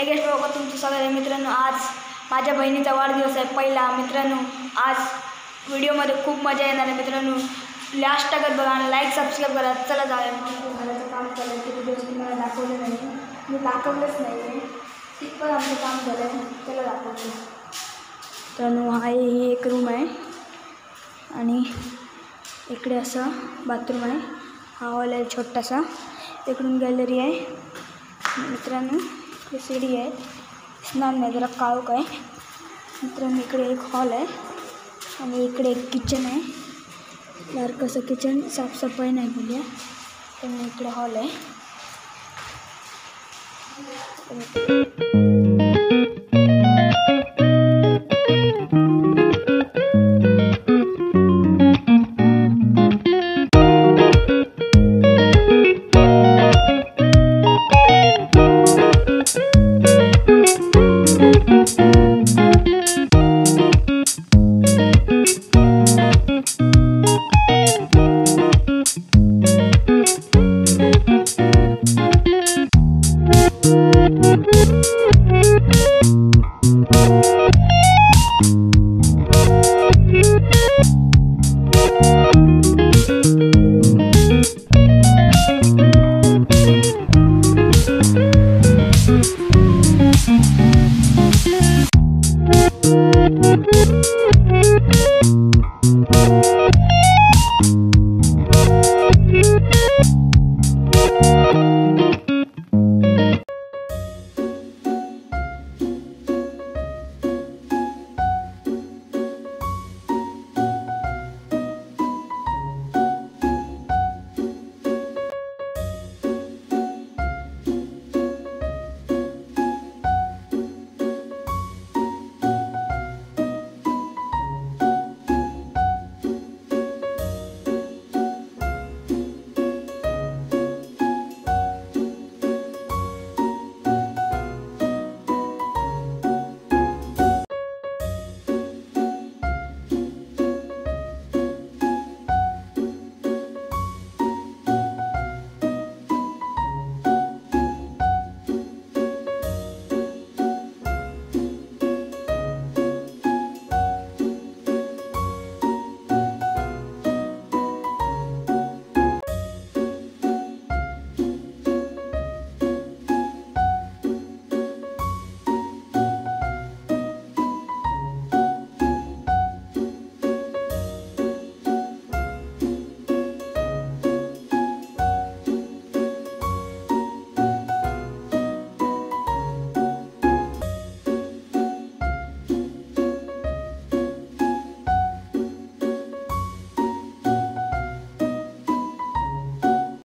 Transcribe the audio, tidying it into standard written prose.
नगेश भाऊ तुमचं सगळ्या मित्रांनो, आज माझ्या बहिणीचा वाढदिवस आहे पहिला मित्रांनो. आज व्हिडिओमध्ये खूप मजा येणार आहे मित्रांनो. लास्ट टाकत बघा आणि लाईक सबस्क्राईब करा. चला जाऊया. घराचं काम चाललं आहे, किती दिवस तुम्हाला दाखवलं नाही, मी दाखवलंच नाही आहे. तिथपण आमचं काम झालं आहे, त्याला दाखवलं. मित्रांनो ही एक रूम आहे आणि इकडे असं बाथरूम आहे. हा हॉल आहे छोटासा, इकडून गॅलरी आहे मित्रांनो. इकडे सीडी आहे, स्नान नाही जरा काळोख आहे मित्रांनो. इकडे एक हॉल आहे आणि इकडे एक किचन आहे. बारकंसं किचन, साफसफाई नाही केली आहे त्यामुळे इकडे हॉल आहे.